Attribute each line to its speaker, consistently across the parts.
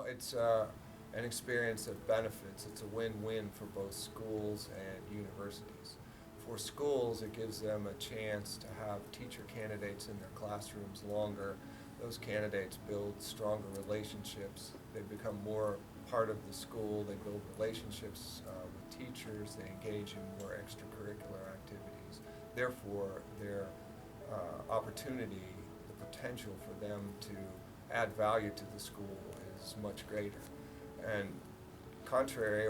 Speaker 1: Well, it's an experience that benefits. It's a win-win for both schools and universities. For schools, it gives them a chance to have teacher candidates in their classrooms longer. Those candidates build stronger relationships. They become more part of the school. They build relationships with teachers. They engage in more extracurricular activities. Therefore, their opportunity, the potential for them to add value to the school is much greater. And contrary,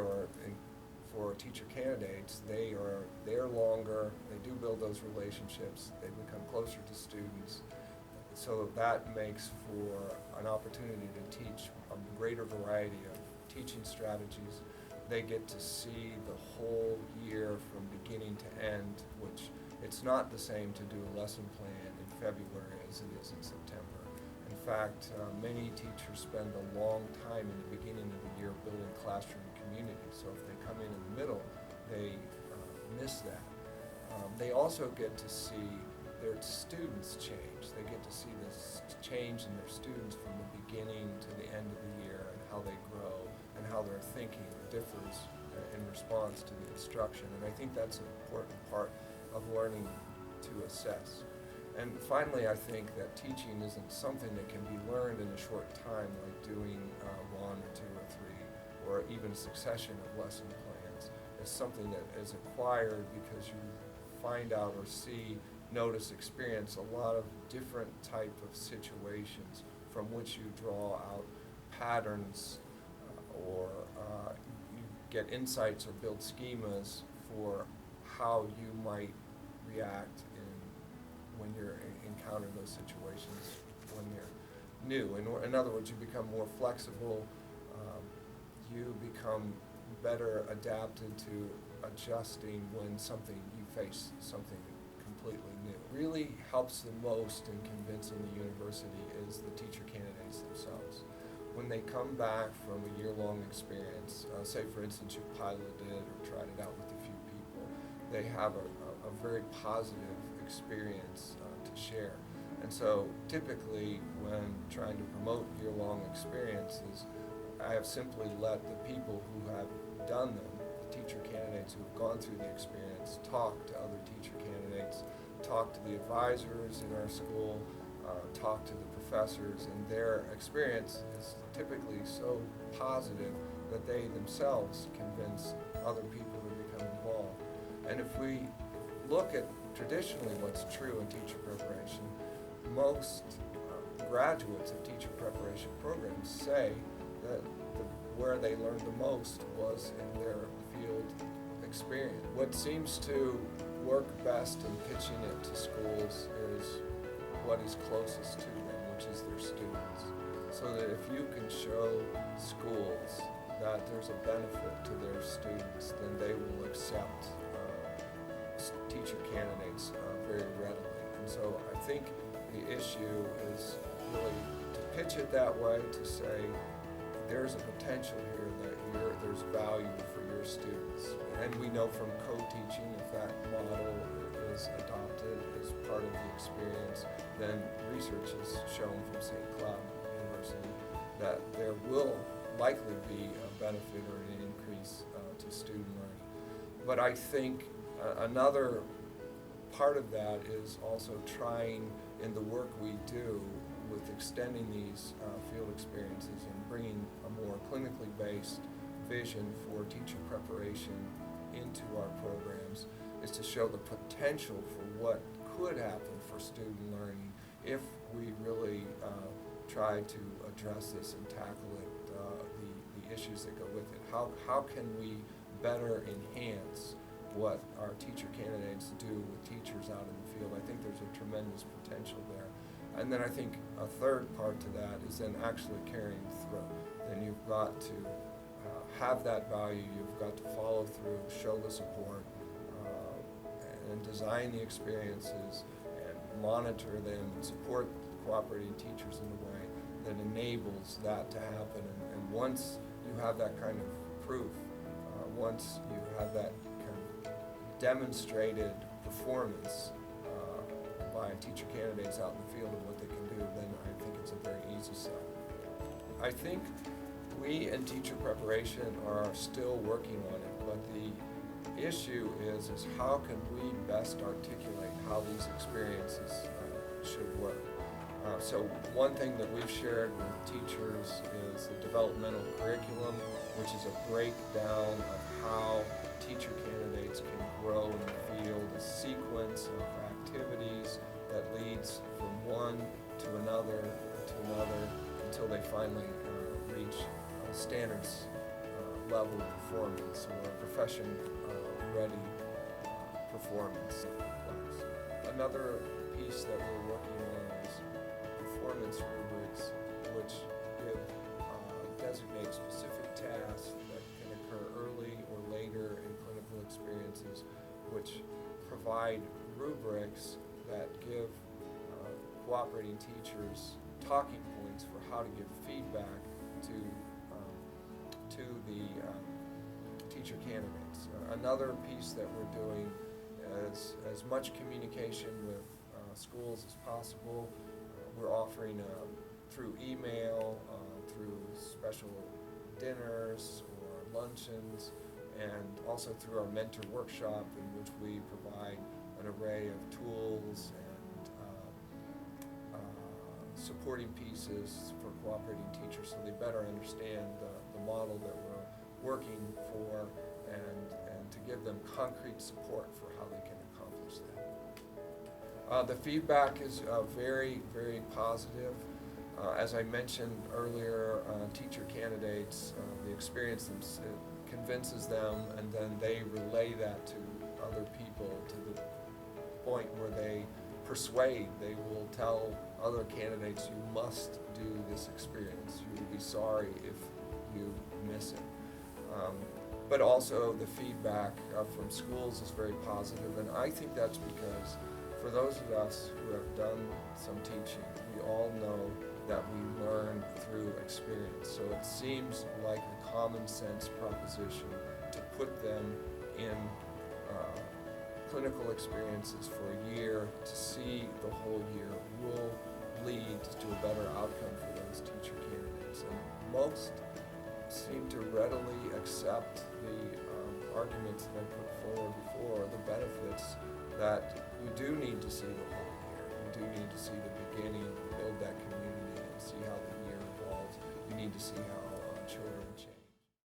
Speaker 1: for teacher candidates, they are there longer, they do build those relationships, they become closer to students, so that makes for an opportunity to teach a greater variety of teaching strategies. They get to see the whole year from beginning to end, which it's not the same to do a lesson plan in February as it is in September. In fact, many teachers spend a long time in the beginning of the year building classroom community, so if they come in the middle, they miss that. They also get to see their students change. They get to see this change in their students from the beginning to the end of the year, and how they grow and how their thinking differs in response to the instruction. And I think that's an important part of learning to assess. And finally, I think that teaching isn't something that can be learned in a short time, like doing one or two or three, or even a succession of lesson plans. It's something that is acquired because you find out or see, notice, experience a lot of different type of situations from which you draw out patterns or you get insights or build schemas for how you might react when you're encounter those situations when they're new. In other words, you become more flexible, you become better adapted to adjusting when you face something completely new. Really helps the most in convincing the university is the teacher candidates themselves. When they come back from a year-long experience, say for instance you piloted or tried it out with a few people, they have a very positive experience to share. And so typically when trying to promote year-long experiences, I have simply let the people who have done them, the teacher candidates who have gone through the experience, talk to other teacher candidates, talk to the advisors in our school, talk to the professors, and their experience is typically so positive that they themselves convince other people to become involved. And if we look at traditionally what's true in teacher preparation, most graduates of teacher preparation programs say that where they learned the most was in their field experience. What seems to work best in pitching it to schools is what is closest to them, which is their students. So that if you can show schools that there's a benefit to their students, then they will accept teacher candidates very readily. And so I think the issue is really to pitch it that way, to say there's a potential here that there's value for your students. And we know from co-teaching, if that model is adopted as part of the experience, then research has shown from St. Cloud University that there will likely be a benefit or an increase to student learning. But I think another part of that is also trying in the work we do with extending these field experiences and bringing a more clinically based vision for teacher preparation into our programs is to show the potential for what could happen for student learning if we really try to address this and tackle it, the issues that go with it. How can we better enhance what our teacher candidates do with teachers out in the field? I think there's a tremendous potential there. And then I think a third part to that is then actually carrying through. Then you've got to have that value, you've got to follow through, show the support, and design the experiences and monitor them and support cooperating teachers in a way that enables that to happen. And once you have that kind of proof, once you have that kind of demonstrated performance by teacher candidates out in the field of what they can do, then I think it's a very easy sell. I think We in teacher preparation are still working on it, but the issue is how can we best articulate how these experiences should work. So one thing that we've shared with teachers is the developmental curriculum, which is a breakdown of how teacher candidates can grow in the field, a sequence of activities that leads from one to another until they finally reach standards level performance or profession ready performance class. Another piece that we're working on is performance rubrics, which designate specific tasks that can occur early or later in clinical experiences, which provide rubrics that give cooperating teachers talking points for how to give feedback to the teacher candidates. Another piece that we're doing is as much communication with schools as possible. We're offering through email, through special dinners or luncheons, and also through our mentor workshop, in which we provide an array of tools and supporting pieces for cooperating teachers so they better understand the model that we're working for and to give them concrete support for how they can accomplish that. The feedback is very, very positive. As I mentioned earlier, teacher candidates, the experience convinces them, and then they relay that to other people to the point where they persuade. They will tell other candidates, you must do this experience. You will be sorry if you miss it. But also the feedback from schools is very positive, and I think that's because for those of us who have done some teaching, we all know that we learn through experience. So it seems like a common sense proposition to put them in clinical experiences for a year to see the whole year will lead to a better outcome for those teacher candidates. And most seem to readily accept the arguments that I put forward before, the benefits that we do need to see the whole year. We do need to see the beginning, build that community, and see how the year evolves. We need to see how children change.